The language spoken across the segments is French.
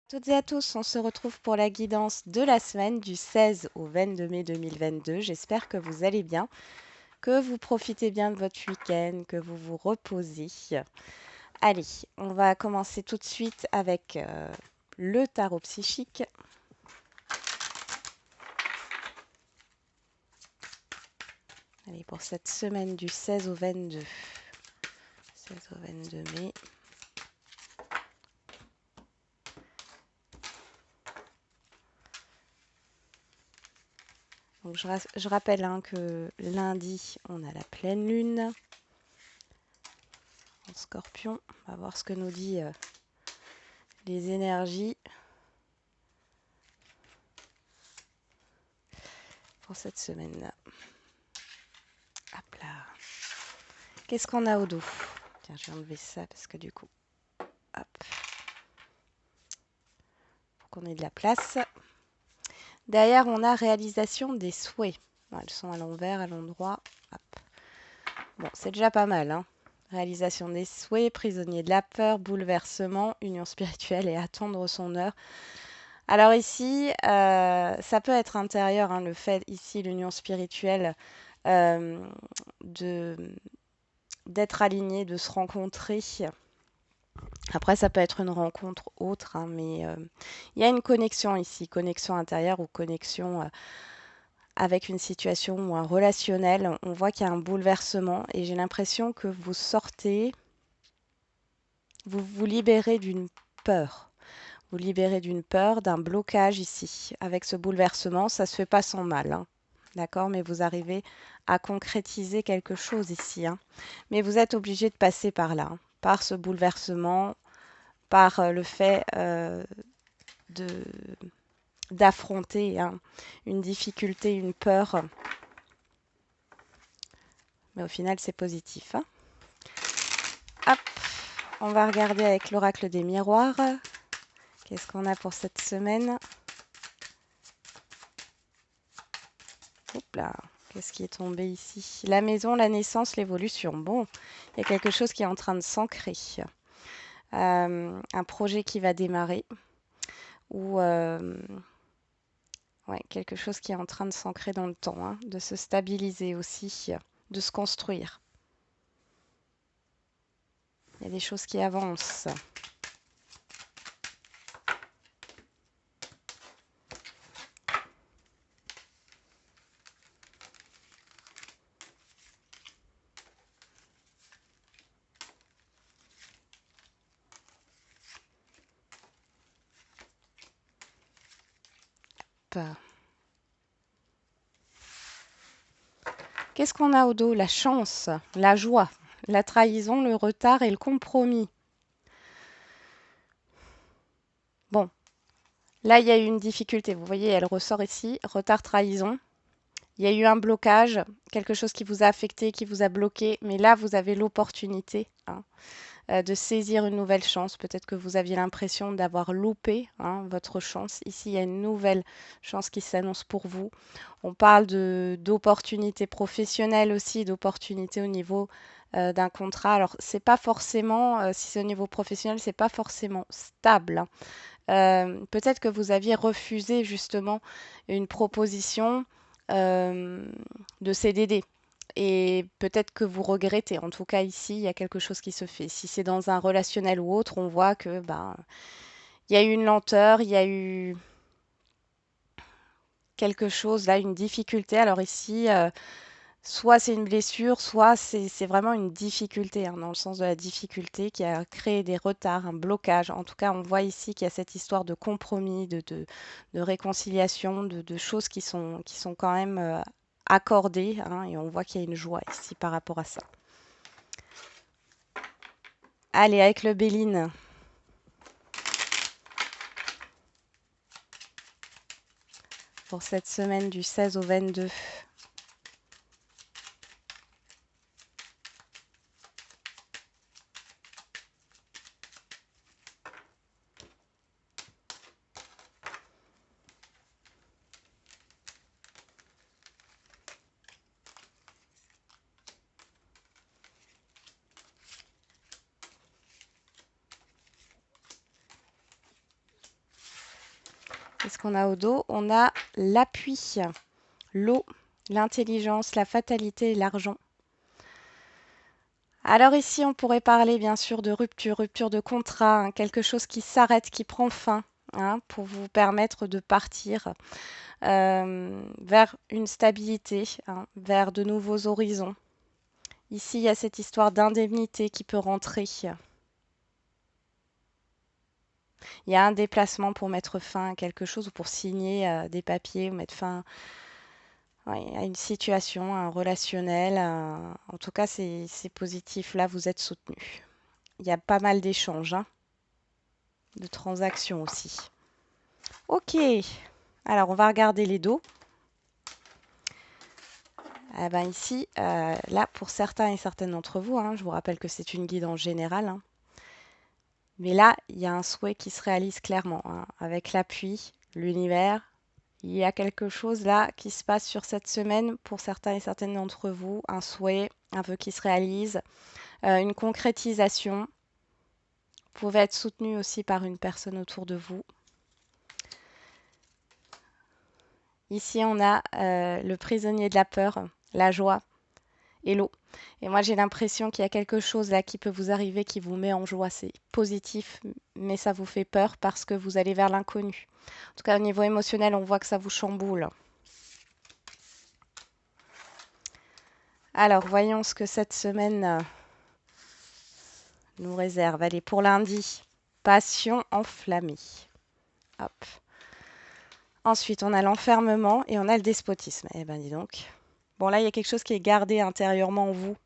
Toutes et à tous, on se retrouve pour la guidance de la semaine du 16 au 22 mai 2022. J'espère que vous allez bien, que vous profitez bien de votre week-end, que vous vous reposez. Allez, on va commencer tout de suite avec le tarot psychique. Allez, pour cette semaine du 16 au 22. 16 au 22 mai. Donc je rappelle que lundi, on a la pleine lune en Scorpion. On va voir ce que nous dit les énergies pour cette semaine-là. Hop là. Qu'est-ce qu'on a au dos? Tiens, je vais enlever ça parce que du coup, hop, pour qu'on ait de la place. Derrière, on a réalisation des souhaits. Bon, elles sont à l'envers, à l'endroit. Hop. Bon, c'est déjà pas mal, hein. Réalisation des souhaits, prisonnier de la peur, bouleversement, union spirituelle et attendre son heure. Alors ici, ça peut être intérieur, hein, le fait ici, l'union spirituelle, de d'être aligné, de se rencontrer. Après, ça peut être une rencontre autre, hein, mais il y a une connexion ici, connexion intérieure ou connexion avec une situation ou un relationnel. On voit qu'il y a un bouleversement et j'ai l'impression que vous sortez, vous vous libérez d'une peur. Vous libérez d'une peur, d'un blocage ici. Avec ce bouleversement, ça ne se fait pas sans mal, hein. D'accord, mais vous arrivez à concrétiser quelque chose ici, hein. Mais vous êtes obligé de passer par là, hein, par ce bouleversement, par le fait de d'affronter, hein, une difficulté, une peur. Mais au final, c'est positif, hein. Hop, on va regarder avec l'oracle des miroirs. Qu'est-ce qu'on a pour cette semaine? Hop là, qu'est-ce qui est tombé ici? La maison, la naissance, l'évolution. Bon, il y a quelque chose qui est en train de s'ancrer. Un projet qui va démarrer ou ouais, quelque chose qui est en train de s'ancrer dans le temps, hein, de se stabiliser aussi, de se construire. Il y a des choses qui avancent. Qu'est-ce qu'on a au dos? La chance, la joie, la trahison, le retard et le compromis. Bon, là, il y a eu une difficulté. Vous voyez, elle ressort ici. Retard, trahison. Il y a eu un blocage, quelque chose qui vous a affecté, qui vous a bloqué. Mais là, vous avez l'opportunité, hein, de saisir une nouvelle chance. Peut-être que vous aviez l'impression d'avoir loupé, hein, votre chance. Ici, il y a une nouvelle chance qui s'annonce pour vous. On parle d'opportunités professionnelles aussi, d'opportunités au niveau d'un contrat. Alors, c'est pas forcément, si c'est au niveau professionnel, c'est pas forcément stable, hein. Peut-être que vous aviez refusé justement une proposition euh, de CDD. Et peut-être que vous regrettez. En tout cas, ici, il y a quelque chose qui se fait. Si c'est dans un relationnel ou autre, on voit que ben, il y a eu une lenteur, il y a eu quelque chose là, une difficulté. Alors ici, soit c'est une blessure, soit c'est vraiment une difficulté, hein, dans le sens de la difficulté qui a créé des retards, un blocage. En tout cas, on voit ici qu'il y a cette histoire de compromis, de réconciliation, de choses qui sont quand même accordées, hein, et on voit qu'il y a une joie ici par rapport à ça. Allez, avec le Béline. Pour cette semaine du 16 au 22. Qu'est-ce qu'on a au dos? On a l'appui, l'eau, l'intelligence, la fatalité et l'argent. Alors ici, on pourrait parler bien sûr de rupture, rupture de contrat, hein, quelque chose qui s'arrête, qui prend fin, hein, pour vous permettre de partir vers une stabilité, hein, vers de nouveaux horizons. Ici, il y a cette histoire d'indemnité qui peut rentrer. Il y a un déplacement pour mettre fin à quelque chose ou pour signer des papiers ou mettre fin, ouais, à une situation, un relationnel. En tout cas, c'est positif. Là, vous êtes soutenu. Il y a pas mal d'échanges, hein, de transactions aussi. Ok. Alors, on va regarder les dos. Eh ben ici, là, pour certains et certaines d'entre vous, hein, je vous rappelle que c'est une guide en général, hein, mais là, il y a un souhait qui se réalise clairement, hein, avec l'appui, l'univers. Il y a quelque chose là qui se passe sur cette semaine pour certains et certaines d'entre vous, un souhait, un vœu qui se réalise, une concrétisation. Vous pouvez être soutenu aussi par une personne autour de vous. Ici, on a le prisonnier de la peur, la joie et l'eau. Et moi, j'ai l'impression qu'il y a quelque chose là qui peut vous arriver, qui vous met en joie. C'est positif, mais ça vous fait peur parce que vous allez vers l'inconnu. En tout cas, au niveau émotionnel, on voit que ça vous chamboule. Alors, voyons ce que cette semaine nous réserve. Allez, pour lundi, passion enflammée. Hop. Ensuite, on a l'enfermement et on a le despotisme. Eh ben, dis donc. Bon, là, il y a quelque chose qui est gardé intérieurement en vous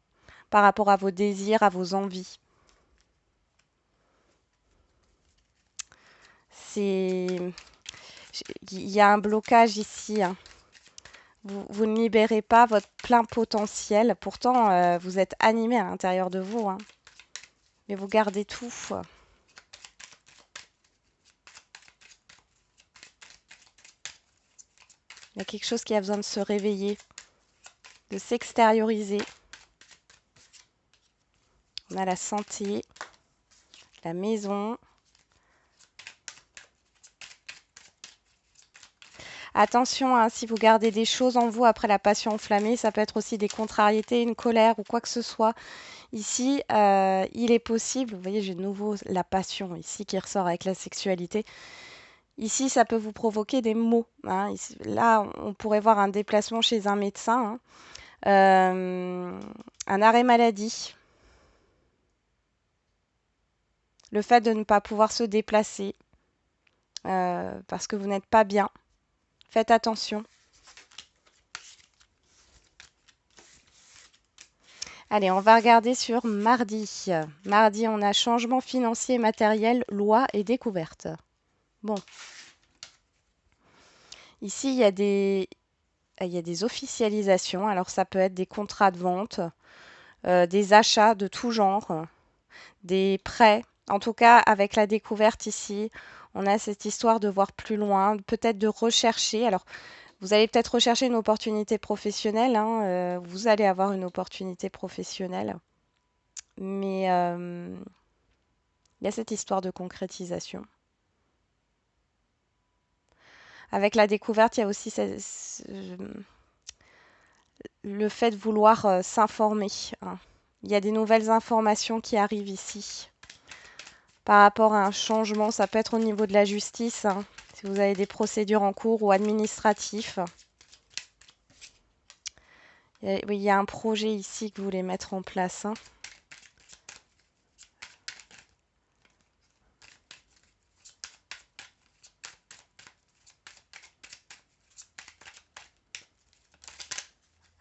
par rapport à vos désirs, à vos envies. Il y a un blocage ici, hein. Vous ne libérez pas votre plein potentiel. Pourtant, vous êtes animé à l'intérieur de vous, hein. Mais vous gardez tout. Il y a quelque chose qui a besoin de se réveiller, de s'extérioriser. On a la santé, la maison. Attention, hein, si vous gardez des choses en vous après la passion enflammée, ça peut être aussi des contrariétés, une colère ou quoi que ce soit. Ici, il est possible, vous voyez, j'ai de nouveau la passion ici qui ressort avec la sexualité. Ici, ça peut vous provoquer des maux, hein. Ici, là, on pourrait voir un déplacement chez un médecin, hein. Un arrêt maladie. Le fait de ne pas pouvoir se déplacer parce que vous n'êtes pas bien. Faites attention. Allez, on va regarder sur mardi. Mardi, on a changement financier et matériel, loi et découverte. Bon. Ici, il y a des officialisations. Alors, ça peut être des contrats de vente, des achats de tout genre, des prêts. En tout cas, avec la découverte ici, on a cette histoire de voir plus loin, peut-être de rechercher. Alors, vous allez peut-être rechercher une opportunité professionnelle, hein, vous allez avoir une opportunité professionnelle. Mais il y a cette histoire de concrétisation. Avec la découverte, il y a aussi le fait de vouloir s'informer, hein. Il y a des nouvelles informations qui arrivent ici par rapport à un changement. Ça peut être au niveau de la justice, hein, si vous avez des procédures en cours ou administratifs. Oui, il y a un projet ici que vous voulez mettre en place, hein.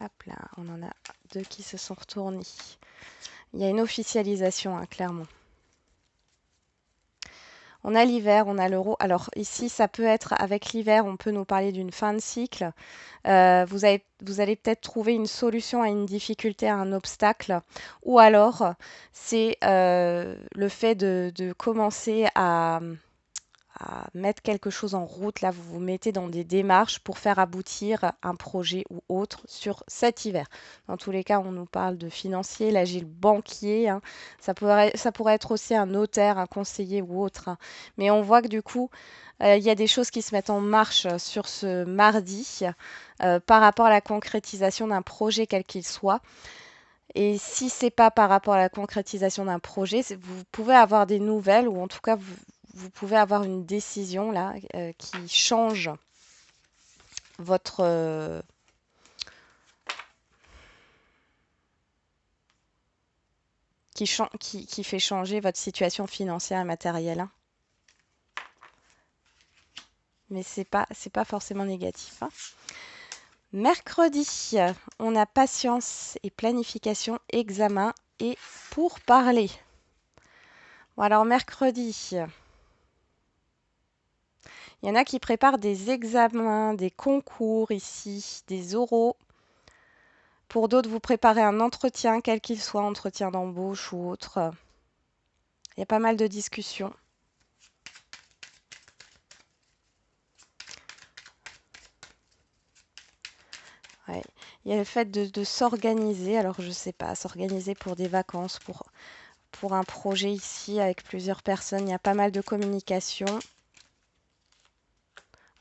Hop là, on en a deux qui se sont retournés. Il y a une officialisation, hein, clairement. On a l'hiver, on a l'euro. Alors ici, ça peut être avec l'hiver, on peut nous parler d'une fin de cycle. Vous allez peut-être trouver une solution à une difficulté, à un obstacle. Ou alors, c'est le fait de commencer à mettre quelque chose en route. Là, vous vous mettez dans des démarches pour faire aboutir un projet ou autre sur cet hiver. Dans tous les cas, on nous parle de financier. Là, j'ai le banquier, hein. Ça pourrait être aussi un notaire, un conseiller ou autre, hein. Mais on voit que du coup, il y a des choses qui se mettent en marche sur ce mardi par rapport à la concrétisation d'un projet quel qu'il soit. Et si c'est pas par rapport à la concrétisation d'un projet, vous pouvez avoir des nouvelles ou en tout cas vous pouvez avoir une décision là qui change votre qui fait changer votre situation financière et matérielle, hein. Mais c'est pas forcément négatif, hein. Mercredi, on a patience et planification, examen et pourparlers. Bon, alors mercredi, il y en a qui préparent des examens, des concours ici, des oraux. Pour d'autres, vous préparez un entretien, quel qu'il soit, entretien d'embauche ou autre. Il y a pas mal de discussions. Ouais. Il y a le fait de s'organiser. Alors, je ne sais pas, s'organiser pour des vacances, pour un projet ici avec plusieurs personnes. Il y a pas mal de communication.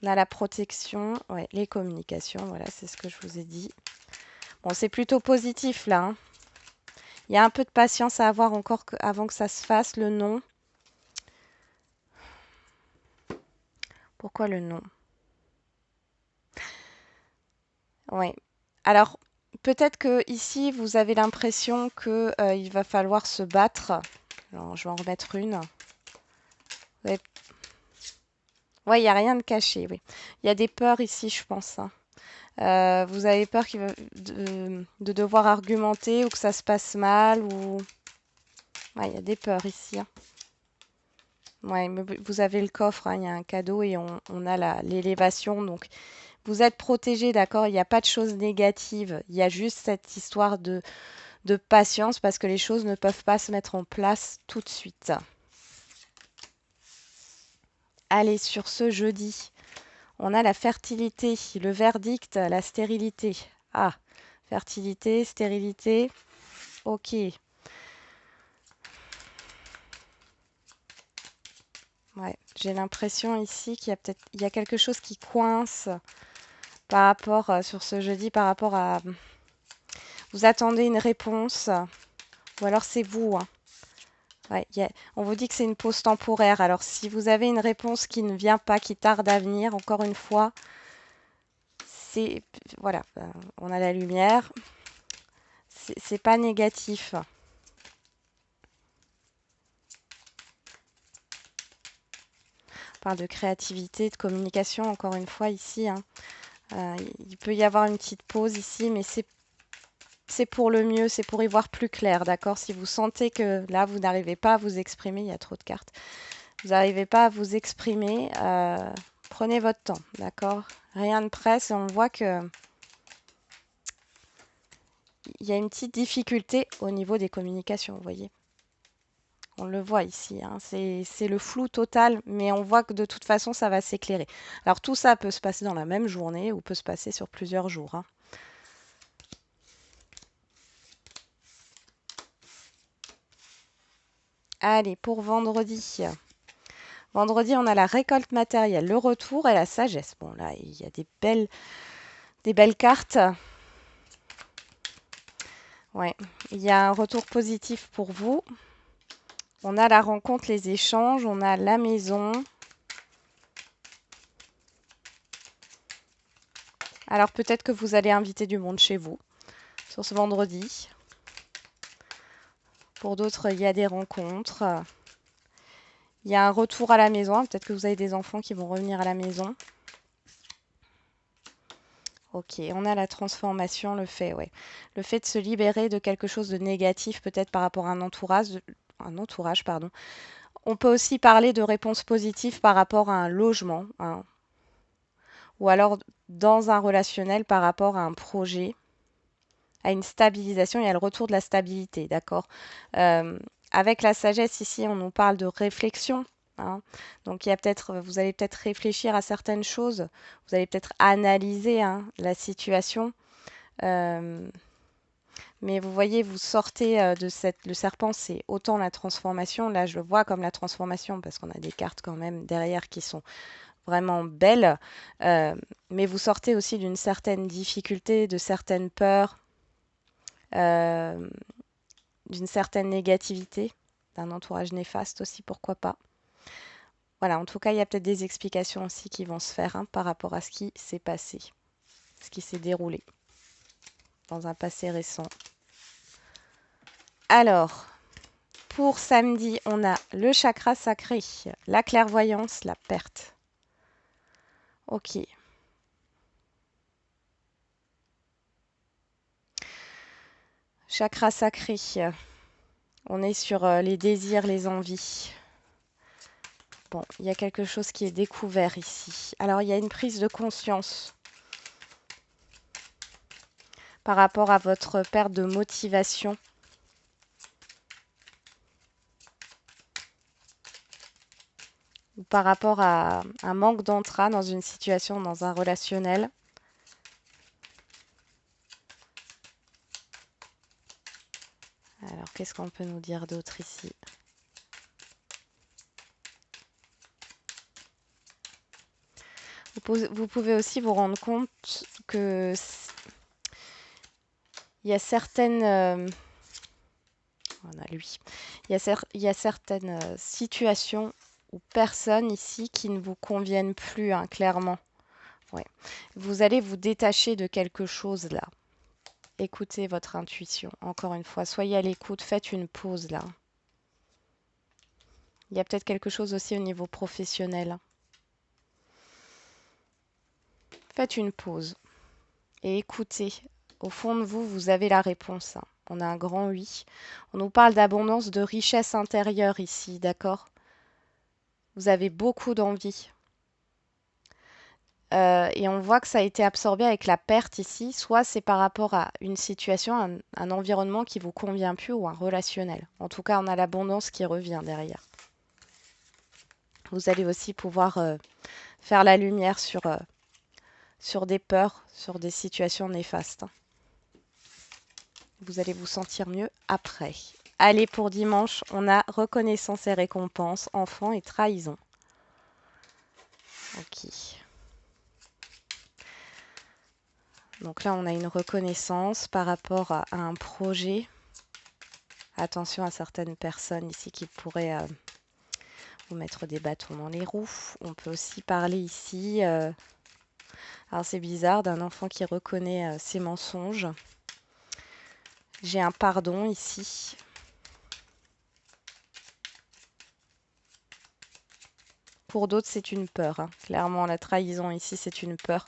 On a la protection, ouais, les communications, voilà, c'est ce que je vous ai dit. Bon, c'est plutôt positif là, hein. Il y a un peu de patience à avoir encore avant que ça se fasse, le non. Pourquoi le non? Oui. Alors, peut-être que ici, vous avez l'impression que il va falloir se battre. Alors, je vais en remettre une. Ouais, ouais, il n'y a rien de caché, oui. Il y a des peurs ici, je pense, hein. Vous avez peur de devoir argumenter ou que ça se passe mal ou... Ouais, il y a des peurs ici, hein. Ouais, mais vous avez le coffre, hein, il y a un cadeau et on a l'élévation. Donc, vous êtes protégé, d'accord? Il n'y a pas de choses négatives. Il y a juste cette histoire de patience parce que les choses ne peuvent pas se mettre en place tout de suite. Allez, sur ce jeudi, on a la fertilité, le verdict, la stérilité. Ah, fertilité, stérilité. Ok. Ouais, j'ai l'impression ici qu'il y a quelque chose qui coince par rapport sur ce jeudi, par rapport à vous attendez une réponse ou alors c'est vous, hein. Ouais, on vous dit que c'est une pause temporaire. Alors si vous avez une réponse qui ne vient pas, qui tarde à venir, encore une fois, c'est voilà, on a la lumière. C'est pas négatif. On parle de créativité, de communication, encore une fois ici, hein. Il peut y avoir une petite pause ici, mais c'est pour le mieux, c'est pour y voir plus clair, d'accord? Si vous sentez que là, vous n'arrivez pas à vous exprimer, il y a trop de cartes, vous n'arrivez pas à vous exprimer, prenez votre temps, d'accord? Rien ne presse et on voit que il y a une petite difficulté au niveau des communications, vous voyez? On le voit ici, hein, c'est le flou total, mais on voit que de toute façon, ça va s'éclairer. Alors tout ça peut se passer dans la même journée ou peut se passer sur plusieurs jours, hein. Allez, pour vendredi. Vendredi, on a la récolte matérielle, le retour et la sagesse. Bon, là, il y a des belles cartes. Ouais, il y a un retour positif pour vous. On a la rencontre, les échanges, on a la maison. Alors peut-être que vous allez inviter du monde chez vous sur ce vendredi. Pour d'autres, il y a des rencontres. Il y a un retour à la maison. Peut-être que vous avez des enfants qui vont revenir à la maison. Ok, on a la transformation, le fait, ouais. Le fait de se libérer de quelque chose de négatif, peut-être par rapport à un entourage, pardon. On peut aussi parler de réponses positives par rapport à un logement, hein, ou alors dans un relationnel par rapport à un projet, à une stabilisation. Il y a le retour de la stabilité, d'accord? Avec la sagesse ici, on nous parle de réflexion, hein. Donc, il y a peut-être, vous allez peut-être réfléchir à certaines choses. Vous allez peut-être analyser, hein, la situation. Euh, mais vous voyez, vous sortez de cette... Le serpent, c'est autant la transformation. Là, je le vois comme la transformation parce qu'on a des cartes quand même derrière qui sont vraiment belles. Euh, mais vous sortez aussi d'une certaine difficulté, de certaines peurs, euh, d'une certaine négativité, d'un entourage néfaste aussi, pourquoi pas. Voilà, en tout cas, il y a peut-être des explications aussi qui vont se faire, hein, par rapport à ce qui s'est passé, ce qui s'est déroulé dans un passé récent. Alors, pour samedi, on a le chakra sacré, la clairvoyance, la perte. Ok. Chakra sacré, on est sur les désirs, les envies. Bon, il y a quelque chose qui est découvert ici. Alors, il y a une prise de conscience par rapport à votre perte de motivation. Ou par rapport à un manque d'entrain dans une situation, dans un relationnel. Alors, qu'est-ce qu'on peut nous dire d'autre ici? Vous pouvez aussi vous rendre compte que il y a certaines... on a lui. Il y a certaines situations ou personnes ici qui ne vous conviennent plus, hein, clairement. Ouais. Vous allez vous détacher de quelque chose là. Écoutez votre intuition. Encore une fois, soyez à l'écoute, faites une pause là. Il y a peut-être quelque chose aussi au niveau professionnel. Faites une pause et écoutez. Au fond de vous, vous avez la réponse, hein. On a un grand oui. On nous parle d'abondance, de richesse intérieure ici, d'accord? Vous avez beaucoup d'envie. Et on voit que ça a été absorbé avec la perte ici. Soit c'est par rapport à une situation, un environnement qui vous convient plus ou un relationnel. En tout cas, on a l'abondance qui revient derrière. Vous allez aussi pouvoir faire la lumière sur des peurs, sur des situations néfastes. Vous allez vous sentir mieux après. Allez, pour dimanche, on a reconnaissance et récompense, enfant et trahison. Ok. Donc là, on a une reconnaissance par rapport à un projet. Attention à certaines personnes ici qui pourraient vous mettre des bâtons dans les roues. On peut aussi parler ici, alors c'est bizarre, d'un enfant qui reconnaît ses mensonges. J'ai un pardon ici. Pour d'autres, c'est une peur, hein. Clairement, la trahison ici, c'est une peur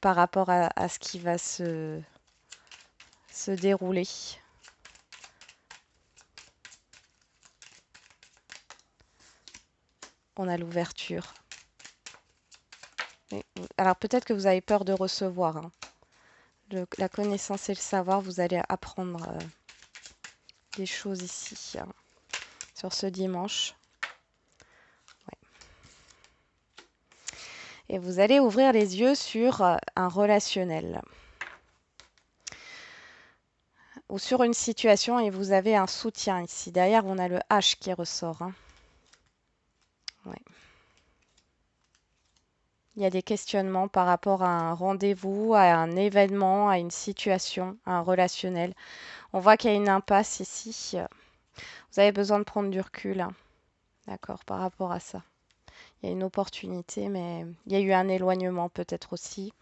par rapport à ce qui va se dérouler. On a l'ouverture. Alors peut-être que vous avez peur de recevoir, hein. La connaissance et le savoir, vous allez apprendre des choses ici, hein, sur ce dimanche. Ouais. Et vous allez ouvrir les yeux sur un relationnel ou sur une situation et vous avez un soutien ici. Derrière, on a le H qui ressort, hein. Ouais. Il y a des questionnements par rapport à un rendez-vous, à un événement, à une situation, à un relationnel. On voit qu'il y a une impasse ici. Vous avez besoin de prendre du recul, hein. D'accord, par rapport à ça. Il y a une opportunité, mais il y a eu un éloignement peut-être aussi.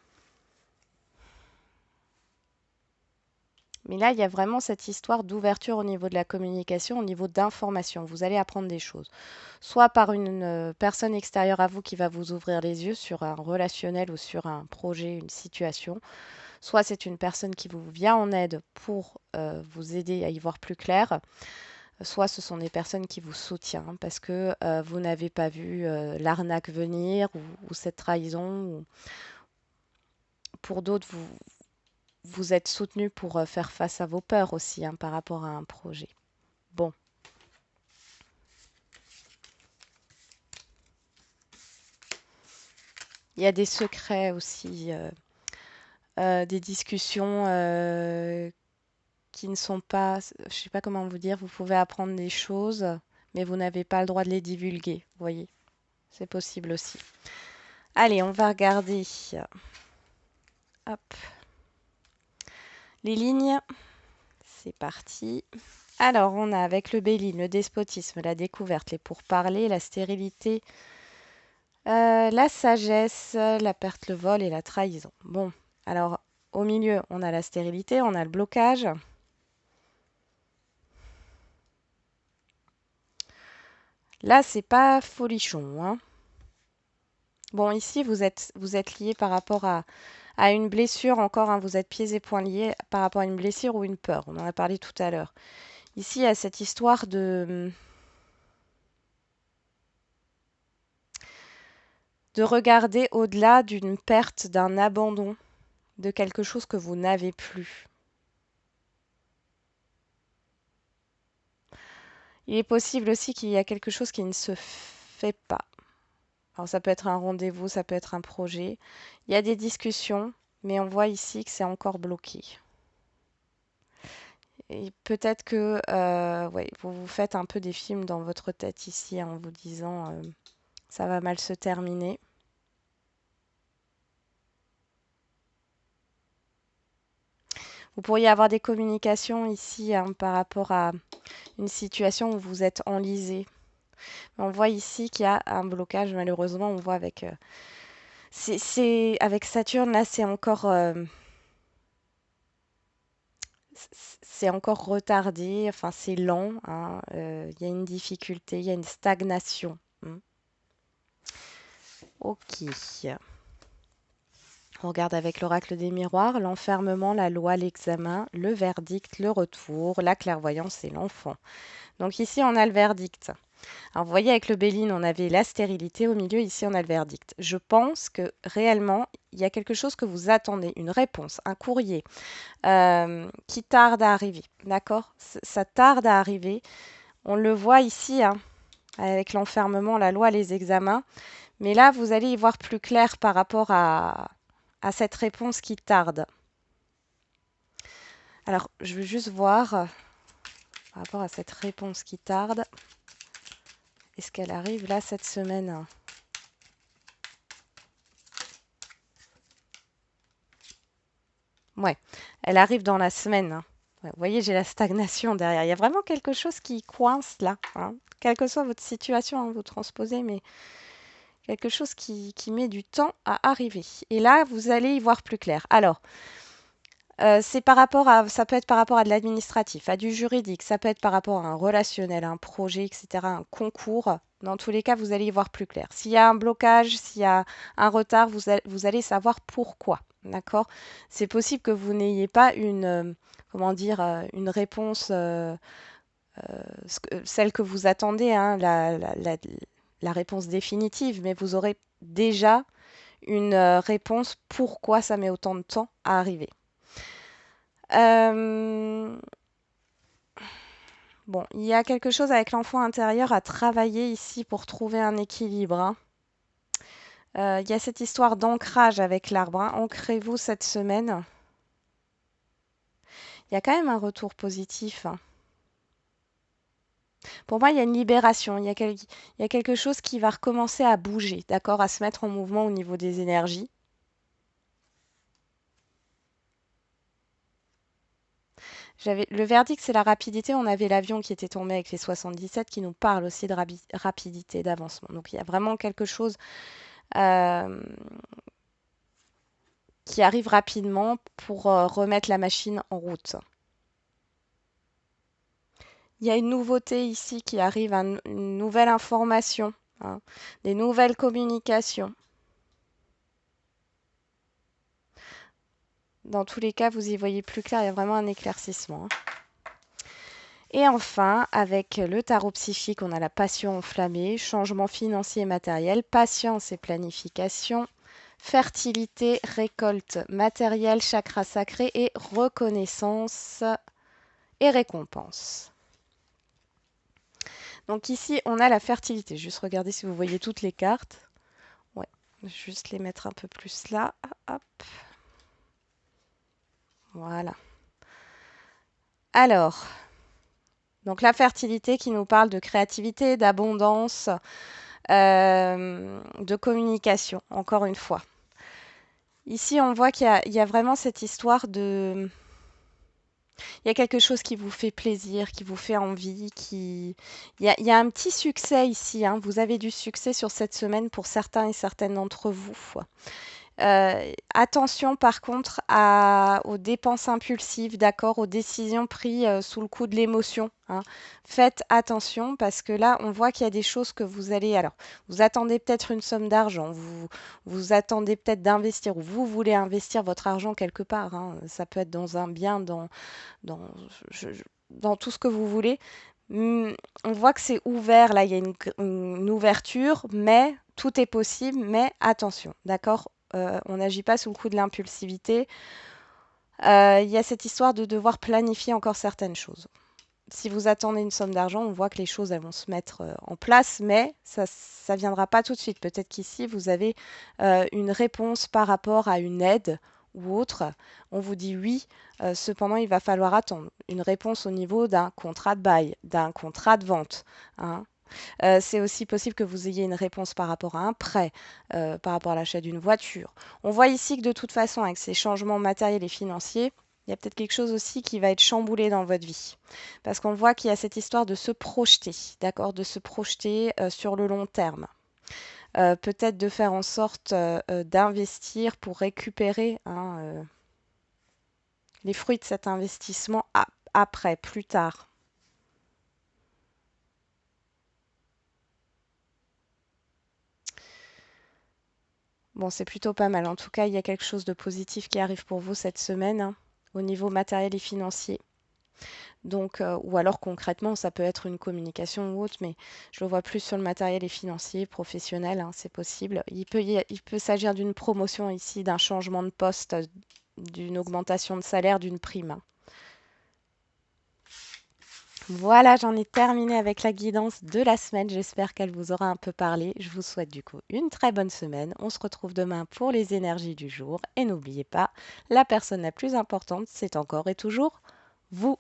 Mais là, il y a vraiment cette histoire d'ouverture au niveau de la communication, au niveau d'information. Vous allez apprendre des choses. Soit par une personne extérieure à vous qui va vous ouvrir les yeux sur un relationnel ou sur un projet, une situation. Soit c'est une personne qui vous vient en aide pour vous aider à y voir plus clair. Soit ce sont des personnes qui vous soutiennent, hein, parce que vous n'avez pas vu l'arnaque venir ou cette trahison. Pour d'autres, vous êtes soutenu pour faire face à vos peurs aussi, hein, par rapport à un projet. Bon, Il y a des secrets aussi, des discussions qui ne sont pas, je sais pas comment vous dire, vous pouvez apprendre des choses, mais vous n'avez pas le droit de les divulguer, vous voyez, c'est possible aussi. Allez, on va regarder. Hop. Les lignes, c'est parti. Alors, on a avec le Béline, le despotisme, la découverte, les pourparlers, la stérilité, la sagesse, la perte, le vol et la trahison. Bon, alors au milieu, on a la stérilité, on a le blocage. Là, c'est pas folichon, hein. Bon, ici, vous êtes lié par rapport à une blessure encore, hein, vous êtes pieds et poings liés par rapport à une blessure ou une peur. On en a parlé tout à l'heure. Ici, il y a cette histoire de regarder au-delà d'une perte, d'un abandon, de quelque chose que vous n'avez plus. Il est possible aussi qu'il y a quelque chose qui ne se fait pas. Alors ça peut être un rendez-vous, ça peut être un projet. Il y a des discussions, mais on voit ici que c'est encore bloqué. Et peut-être que ouais, vous vous faites un peu des films dans votre tête ici en vous disant ça va mal se terminer. Vous pourriez avoir des communications ici hein, par rapport à une situation où vous êtes enlisé. On voit ici qu'il y a un blocage, malheureusement, on voit avec... avec Saturne, là, c'est encore retardé, enfin, c'est lent, hein, il y a une difficulté, il y a une stagnation. Ok. On regarde avec l'oracle des miroirs, l'enfermement, la loi, l'examen, le verdict, le retour, la clairvoyance et l'enfant. Donc ici, on a le verdict. Alors, vous voyez, avec le Béline, on avait la stérilité. Au milieu, ici, on a le verdict. Je pense que réellement, il y a quelque chose que vous attendez, une réponse, un courrier qui tarde à arriver. D'accord? Ça tarde à arriver. On le voit ici, hein, avec l'enfermement, la loi, les examens. Mais là, vous allez y voir plus clair par rapport à cette réponse qui tarde. Alors, je veux juste voir par rapport à cette réponse qui tarde. Est-ce qu'elle arrive là cette semaine? Ouais, elle arrive dans la semaine. Hein. Ouais, vous voyez, j'ai la stagnation derrière. Il y a vraiment quelque chose qui coince là. Hein. Quelle que soit votre situation, hein, vous transposez, mais quelque chose qui met du temps à arriver. Et là, vous allez y voir plus clair. Alors, c'est par rapport à, ça peut être par rapport à de l'administratif, à du juridique, ça peut être par rapport à un relationnel, un projet, etc., un concours. Dans tous les cas, vous allez y voir plus clair. S'il y a un blocage, s'il y a un retard, vous allez savoir pourquoi. D'accord? C'est possible que vous n'ayez pas comment dire, une réponse, celle que vous attendez, hein, la réponse définitive, mais vous aurez déjà une réponse pourquoi ça met autant de temps à arriver. Euh, Bon, il y a quelque chose avec l'enfant intérieur à travailler ici pour trouver un équilibre. Hein. Il y a cette histoire d'ancrage avec l'arbre. Hein. Ancrez-vous cette semaine. Il y a quand même un retour positif. Hein. Pour moi, il y a une libération. Il y a quelque chose qui va recommencer à bouger, d'accord, à se mettre en mouvement au niveau des énergies. Le verdict, c'est la rapidité. On avait l'avion qui était tombé avec les 77 qui nous parle aussi de rapidité, d'avancement. Donc il y a vraiment quelque chose euh, qui arrive rapidement pour remettre la machine en route. Il y a une nouveauté ici qui arrive, une nouvelle information, hein, des nouvelles communications. Dans tous les cas, vous y voyez plus clair, il y a vraiment un éclaircissement. Hein. Et enfin, avec le tarot psychique, on a la passion enflammée, changement financier et matériel, patience et planification, fertilité, récolte matérielle, chakra sacré et reconnaissance et récompense. Donc ici, on a la fertilité. Juste regardez si vous voyez toutes les cartes. Ouais. Je vais juste les mettre un peu plus là. Hop. Voilà. Alors, donc la fertilité qui nous parle de créativité, d'abondance, de communication, encore une fois. Ici, on voit qu'il y a vraiment cette histoire de... Il y a quelque chose qui vous fait plaisir, qui vous fait envie, qui... il y a un petit succès ici, hein. Vous avez du succès sur cette semaine pour certains et certaines d'entre vous. Attention par contre aux dépenses impulsives, d'accord, aux décisions prises sous le coup de l'émotion, hein. Faites attention parce que là, on voit qu'il y a des choses que vous allez... Alors, vous attendez peut-être une somme d'argent, vous attendez peut-être d'investir ou vous voulez investir votre argent quelque part, hein. Ça peut être dans un bien, dans, dans tout ce que vous voulez. On voit que c'est ouvert, là, il y a une ouverture, mais tout est possible, mais attention, d'accord? On n'agit pas sous le coup de l'impulsivité. Il y a cette histoire de devoir planifier encore certaines choses. Si vous attendez une somme d'argent, on voit que les choses elles vont se mettre en place, mais ça ne viendra pas tout de suite. Peut-être qu'ici, vous avez une réponse par rapport à une aide ou autre. On vous dit oui, cependant, il va falloir attendre une réponse au niveau d'un contrat de bail, d'un contrat de vente, hein. C'est aussi possible que vous ayez une réponse par rapport à un prêt, par rapport à l'achat d'une voiture. On voit ici que de toute façon, avec ces changements matériels et financiers, il y a peut-être quelque chose aussi qui va être chamboulé dans votre vie. Parce qu'on voit qu'il y a cette histoire de se projeter, d'accord, de se projeter sur le long terme. Peut-être de faire en sorte d'investir pour récupérer, hein, les fruits de cet investissement après, plus tard. Bon, c'est plutôt pas mal. En tout cas, il y a quelque chose de positif qui arrive pour vous cette semaine, hein, au niveau matériel et financier. Donc, ou alors concrètement, ça peut être une communication ou autre, mais je le vois plus sur le matériel et financier, professionnel, hein, c'est possible. Il peut s'agir d'une promotion ici, d'un changement de poste, d'une augmentation de salaire, d'une prime, hein. Voilà, j'en ai terminé avec la guidance de la semaine. J'espère qu'elle vous aura un peu parlé. Je vous souhaite du coup une très bonne semaine. On se retrouve demain pour les énergies du jour. Et n'oubliez pas, la personne la plus importante, c'est encore et toujours vous.